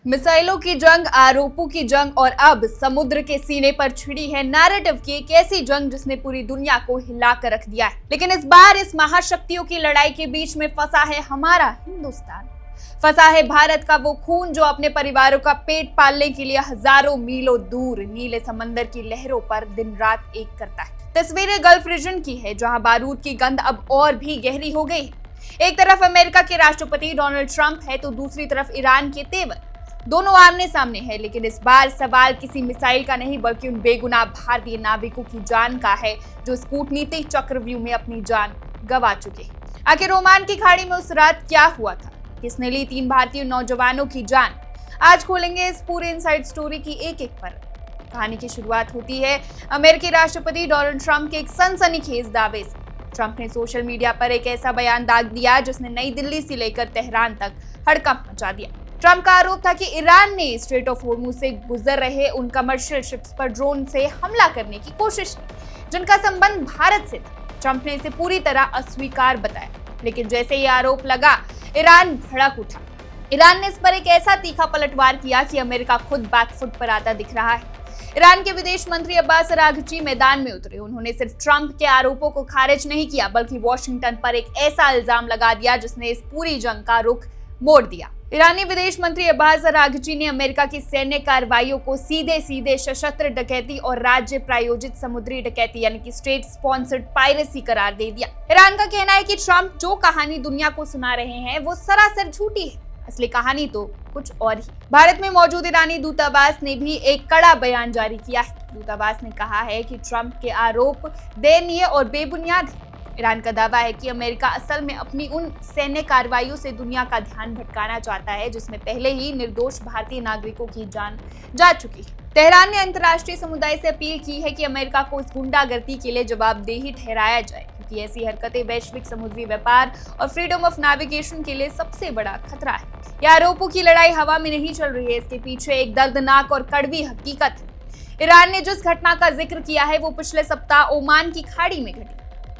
मिसाइलों की जंग, आरोपों की जंग और अब समुद्र के सीने पर छिड़ी है नैरेटिव की एक ऐसी जंग जिसने पूरी दुनिया को हिला कर रख दिया है। लेकिन इस बार इस महाशक्तियों की लड़ाई के बीच में फंसा है हमारा हिंदुस्तान। फंसा है भारत का वो खून जो अपने परिवारों का पेट पालने के लिए हजारों मीलों दूर नीले समंदर की लहरों पर दिन रात एक करता है। तस्वीरें गल्फ रीजन की है जहां बारूद की गंध अब और भी गहरी हो गई है। एक तरफ अमेरिका के राष्ट्रपति डोनाल्ड ट्रंप है तो दूसरी तरफ ईरान के तेवर। दोनों आमने सामने है, लेकिन इस बार सवाल किसी मिसाइल का नहीं बल्कि उन बेगुनाह भारतीय नाविकों की जान का है जो इस कूटनीतिक चक्रव्यूह में अपनी जान गंवा चुके हैं। आखिर ओमान की खाड़ी में उस रात क्या हुआ था, किसने ली 3 भारतीय नौजवानों की जान? आज खोलेंगे इस पूरे इनसाइड स्टोरी की एक एक पर। कहानी की शुरुआत होती है अमेरिकी राष्ट्रपति डोनाल्ड ट्रंप के एक सनसनीखेज दावे से। ट्रंप ने सोशल मीडिया पर एक ऐसा बयान दाग दिया जिसने नई दिल्ली से लेकर तेहरान तक हड़कंप मचा दिया। ट्रंप का आरोप था कि ईरान ने स्ट्रेट ऑफ होर्मुज से गुजर रहे उन कमर्शियल शिप्स पर ड्रोन से हमला करने की कोशिश की जिनका संबंध भारत से था। ट्रंप ने इसे पूरी तरह अस्वीकार बताया, लेकिन जैसे ये आरोप लगा ईरान भड़क उठा। ईरान ने इस पर एक ऐसा तीखा पलटवार किया कि अमेरिका खुद बैकफुट पर आता दिख रहा है। ईरान के विदेश मंत्री अब्बास अराघची मैदान में उतरे। उन्होंने सिर्फ ट्रंप के आरोपों को खारिज नहीं किया बल्कि वॉशिंगटन पर एक ऐसा इल्जाम लगा दिया जिसने इस पूरी जंग का रुख मोड़ दिया। ईरानी विदेश मंत्री अब्बास अराघची ने अमेरिका की सैन्य कार्रवाइयों को सीधे सीधे सशस्त्र डकैती और राज्य प्रायोजित समुद्री डकैती यानी कि स्टेट स्पॉन्सर्ड पायरेसी करार दे दिया। ईरान का कहना है कि ट्रंप जो कहानी दुनिया को सुना रहे हैं वो सरासर झूठी है, असली कहानी तो कुछ और ही। भारत में मौजूद ईरानी दूतावास ने भी एक कड़ा बयान जारी किया है। दूतावास ने कहा है कि ट्रंप के आरोप दयनीय और बेबुनियाद है। ईरान का दावा है कि अमेरिका असल में अपनी उन सैन्य कार्रवाइयों से दुनिया का ध्यान भटकाना चाहता है जिसमें पहले ही निर्दोष भारतीय नागरिकों की जान जा चुकी है। तेहरान ने अंतर्राष्ट्रीय समुदाय से अपील की है कि अमेरिका को इस गुंडागर्दी के लिए जवाबदेही ठहराया जाए, क्योंकि ऐसी हरकतें वैश्विक समुद्री व्यापार और फ्रीडम ऑफ नेविगेशन के लिए सबसे बड़ा खतरा है। यह आरोपों की लड़ाई हवा में नहीं चल रही है, इसके पीछे एक दर्दनाक और कड़वी हकीकत है। ईरान ने जिस घटना का जिक्र किया है वो पिछले सप्ताह ओमान की खाड़ी में घटी।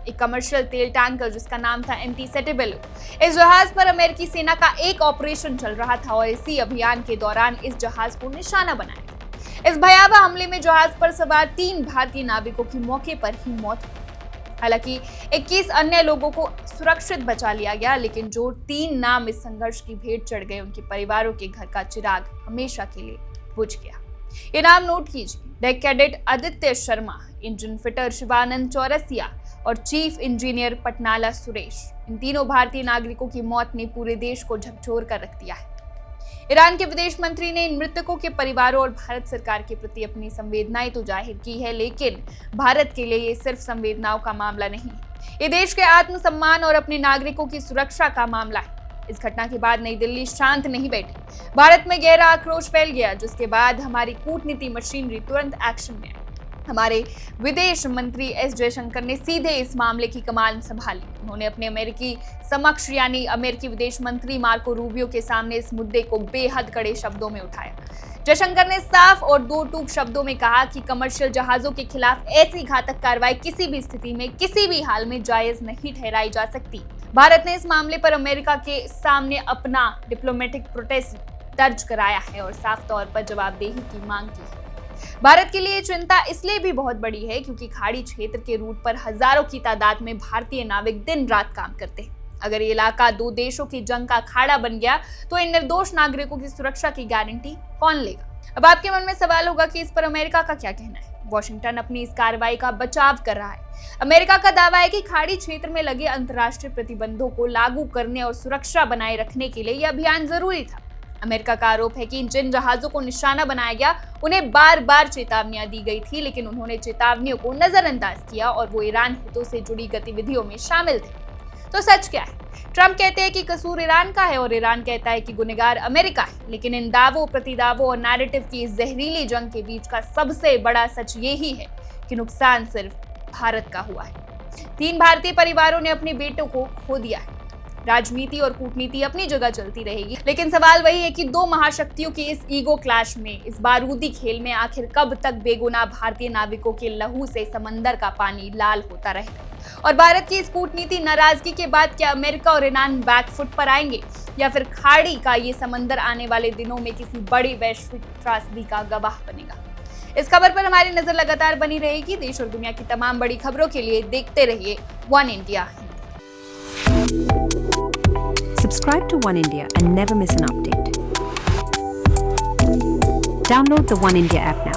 एक कमर्शियल तेल टैंकर जिसका नाम था एमटी सेटेबेलो, इस जहाज पर अमेरिकी सेना का एक ऑपरेशन चल रहा था और इसी अभियान के दौरान इस जहाज को निशाना बनाया। इस भयावह हमले में जहाज पर सवार 3 भारतीय नाविकों की मौके पर ही मौत हुई। हालांकि 21 अन्य लोगों को सुरक्षित बचा लिया गया, लेकिन जो 3 नाम इस संघर्ष की भेंट चढ़ गए उनके परिवारों के घर का चिराग हमेशा के लिए बुझ गया। ये नाम नोट कीजिए: deck cadet Aditya Sharma, engine fitter Shivanand Chaurasia और चीफ इंजीनियर पटनाला सुरेश। इन तीनों भारतीय नागरिकों की मौत ने पूरे देश को झकझोर कर रख दिया है। ईरान के विदेश मंत्री ने इन मृतकों के परिवारों और भारत सरकार के प्रति अपनी संवेदनाएं तो जाहिर की है, लेकिन भारत के लिए ये सिर्फ संवेदनाओं का मामला नहीं, ये देश के आत्मसम्मान और अपने नागरिकों की सुरक्षा का मामला है। इस घटना के बाद नई दिल्ली शांत नहीं बैठी। भारत में गहरा आक्रोश फैल गया, जिसके बाद हमारी कूटनीति मशीनरी तुरंत एक्शन में आई। हमारे विदेश मंत्री एस जयशंकर ने सीधे इस मामले की कमान संभाली। उन्होंने अपने अमेरिकी समकक्ष यानी अमेरिकी विदेश मंत्री मार्को रूबियो के सामने इस मुद्दे को बेहद कड़े शब्दों में उठाया। जयशंकर ने साफ और दो टूक शब्दों में कहा कि कमर्शियल जहाजों के खिलाफ ऐसी घातक कार्रवाई किसी भी स्थिति में किसी भी हाल में जायज नहीं ठहराई जा सकती। भारत ने इस मामले पर अमेरिका के सामने अपना डिप्लोमेटिक प्रोटेस्ट दर्ज कराया है और साफ तौर पर जवाबदेही की मांग की है। भारत के लिए चिंता इसलिए भी बहुत बड़ी है क्योंकि खाड़ी क्षेत्र के रूट पर हजारों की तादाद में भारतीय नाविक दिन रात काम करते हैं। अगर ये इलाका 2 देशों की जंग का अखाड़ा बन गया तो इन निर्दोष नागरिकों की सुरक्षा की गारंटी कौन लेगा? अब आपके मन में सवाल होगा कि इस पर अमेरिका का क्या कहना है। वॉशिंगटन अपनी इस कार्रवाई का बचाव कर रहा है। अमेरिका का दावा है कि खाड़ी क्षेत्र में लगे अंतर्राष्ट्रीय प्रतिबंधों को लागू करने और सुरक्षा बनाए रखने के लिए यह अभियान जरूरी था। अमेरिका का आरोप है कि जिन जहाजों को निशाना बनाया गया उन्हें बार बार चेतावनियां दी गई थी, लेकिन उन्होंने चेतावनियों को नजरअंदाज किया और वो ईरान हितों से जुड़ी गतिविधियों में शामिल थे। तो सच क्या है? ट्रंप कहते हैं कि कसूर ईरान का है और ईरान कहता है कि गुनहगार अमेरिका है। लेकिन इन दावों, प्रतिदावों और नैरेटिव की इस जहरीली जंग के बीच का सबसे बड़ा सच यही है कि नुकसान सिर्फ भारत का हुआ है। 3 भारतीय परिवारों ने अपने बेटों को खो दिया है। राजनीति और कूटनीति अपनी जगह चलती रहेगी, लेकिन सवाल वही है कि दो महाशक्तियों के इस ईगो क्लैश में, इस बारूदी खेल में आखिर कब तक बेगुनाह भारतीय नाविकों के लहू से समंदर का पानी लाल होता रहेगा। और भारत की इस कूटनीति नाराजगी के बाद क्या अमेरिका और ईरान बैकफुट पर आएंगे, या फिर खाड़ी का ये समंदर आने वाले दिनों में किसी बड़ी वैश्विक त्रासदी का गवाह बनेगा। इस खबर पर हमारी नजर लगातार बनी रहेगी। देश और दुनिया की तमाम बड़ी खबरों के लिए देखते रहिए one India. Subscribe to One India and never miss an update. Download the One India app now.